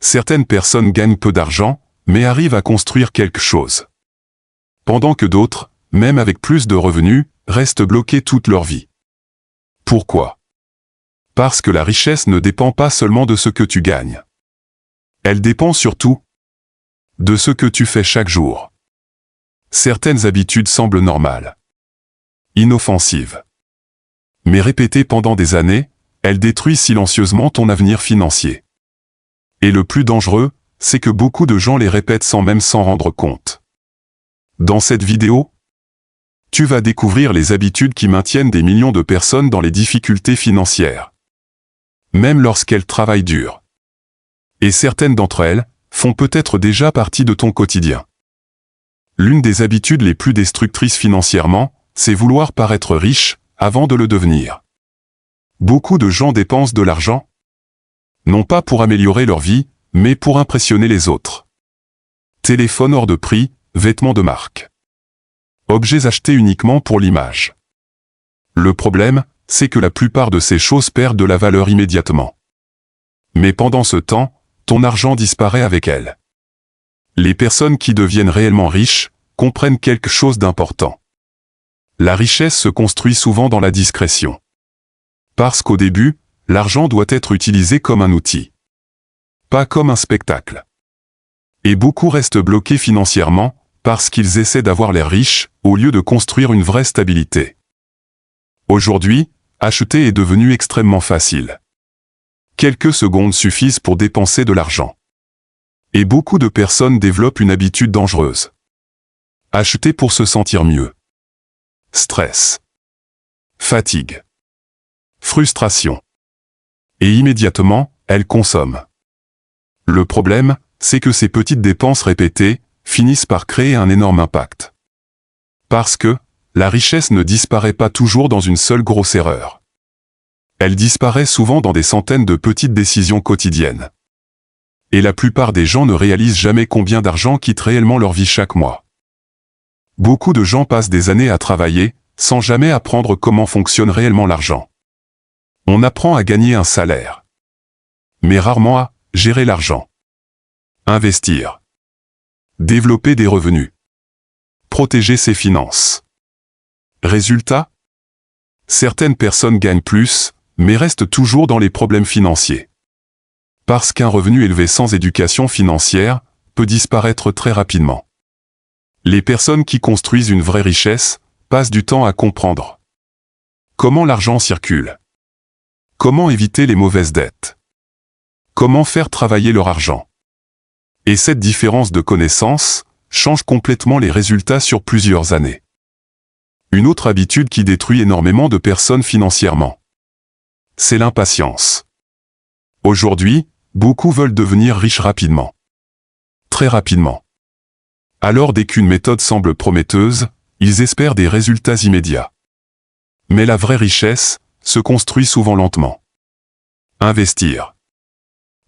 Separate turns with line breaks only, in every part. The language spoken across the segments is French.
Certaines personnes gagnent peu d'argent, mais arrivent à construire quelque chose. Pendant que d'autres, même avec plus de revenus, restent bloqués toute leur vie. Pourquoi? Parce que la richesse ne dépend pas seulement de ce que tu gagnes. Elle dépend surtout de ce que tu fais chaque jour. Certaines habitudes semblent normales, inoffensives. Mais répétées pendant des années, elles détruisent silencieusement ton avenir financier. Et le plus dangereux, c'est que beaucoup de gens les répètent sans même s'en rendre compte. Dans cette vidéo, tu vas découvrir les habitudes qui maintiennent des millions de personnes dans les difficultés financières, même lorsqu'elles travaillent dur. Et certaines d'entre elles font peut-être déjà partie de ton quotidien. L'une des habitudes les plus destructrices financièrement, c'est vouloir paraître riche avant de le devenir. Beaucoup de gens dépensent de l'argent, non pas pour améliorer leur vie, mais pour impressionner les autres. Téléphone hors de prix, vêtements de marque. Objets achetés uniquement pour l'image. Le problème, c'est que la plupart de ces choses perdent de la valeur immédiatement. Mais pendant ce temps, ton argent disparaît avec elle. Les personnes qui deviennent réellement riches comprennent quelque chose d'important. La richesse se construit souvent dans la discrétion. Parce qu'au début, l'argent doit être utilisé comme un outil, pas comme un spectacle. Et beaucoup restent bloqués financièrement parce qu'ils essaient d'avoir l'air riches au lieu de construire une vraie stabilité. Aujourd'hui, acheter est devenu extrêmement facile. Quelques secondes suffisent pour dépenser de l'argent. Et beaucoup de personnes développent une habitude dangereuse. Acheter pour se sentir mieux. Stress. Fatigue. Frustration. Et immédiatement, elles consomment. Le problème, c'est que ces petites dépenses répétées finissent par créer un énorme impact. Parce que la richesse ne disparaît pas toujours dans une seule grosse erreur. Elle disparaît souvent dans des centaines de petites décisions quotidiennes. Et la plupart des gens ne réalisent jamais combien d'argent quitte réellement leur vie chaque mois. Beaucoup de gens passent des années à travailler, sans jamais apprendre comment fonctionne réellement l'argent. On apprend à gagner un salaire, mais rarement à gérer l'argent. Investir. Développer des revenus. Protéger ses finances. Résultat? Certaines personnes gagnent plus, mais restent toujours dans les problèmes financiers. Parce qu'un revenu élevé sans éducation financière peut disparaître très rapidement. Les personnes qui construisent une vraie richesse passent du temps à comprendre comment l'argent circule, comment éviter les mauvaises dettes, comment faire travailler leur argent. Et cette différence de connaissances change complètement les résultats sur plusieurs années. Une autre habitude qui détruit énormément de personnes financièrement, c'est l'impatience. Aujourd'hui, beaucoup veulent devenir riches rapidement. Très rapidement. Alors dès qu'une méthode semble prometteuse, ils espèrent des résultats immédiats. Mais la vraie richesse se construit souvent lentement. Investir.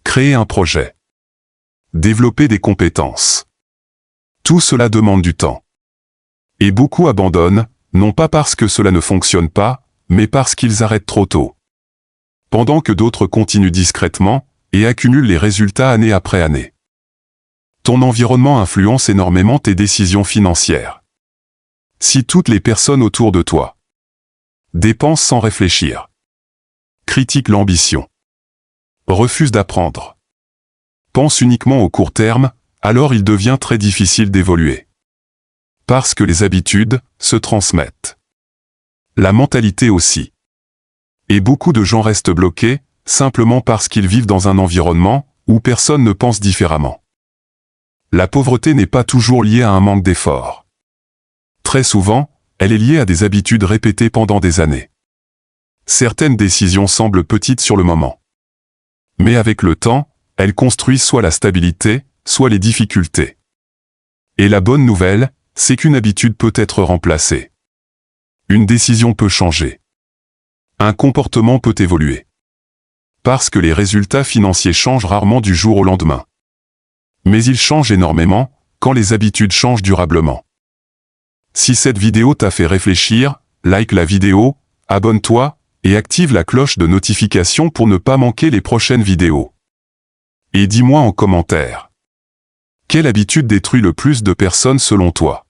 Créer un projet. Développer des compétences. Tout cela demande du temps. Et beaucoup abandonnent, non pas parce que cela ne fonctionne pas, mais parce qu'ils arrêtent trop tôt. Pendant que d'autres continuent discrètement et accumulent les résultats année après année. Ton environnement influence énormément tes décisions financières. Si toutes les personnes autour de toi dépensent sans réfléchir, critiquent l'ambition, refusent d'apprendre, pensent uniquement au court terme, alors il devient très difficile d'évoluer. Parce que les habitudes se transmettent. La mentalité aussi. Et beaucoup de gens restent bloqués, simplement parce qu'ils vivent dans un environnement où personne ne pense différemment. La pauvreté n'est pas toujours liée à un manque d'effort. Très souvent, elle est liée à des habitudes répétées pendant des années. Certaines décisions semblent petites sur le moment. Mais avec le temps, elles construisent soit la stabilité, soit les difficultés. Et la bonne nouvelle, c'est qu'une habitude peut être remplacée. Une décision peut changer. Un comportement peut évoluer. Parce que les résultats financiers changent rarement du jour au lendemain. Mais ils changent énormément quand les habitudes changent durablement. Si cette vidéo t'a fait réfléchir, like la vidéo, abonne-toi et active la cloche de notification pour ne pas manquer les prochaines vidéos. Et dis-moi en commentaire. Quelle habitude détruit le plus de personnes selon toi?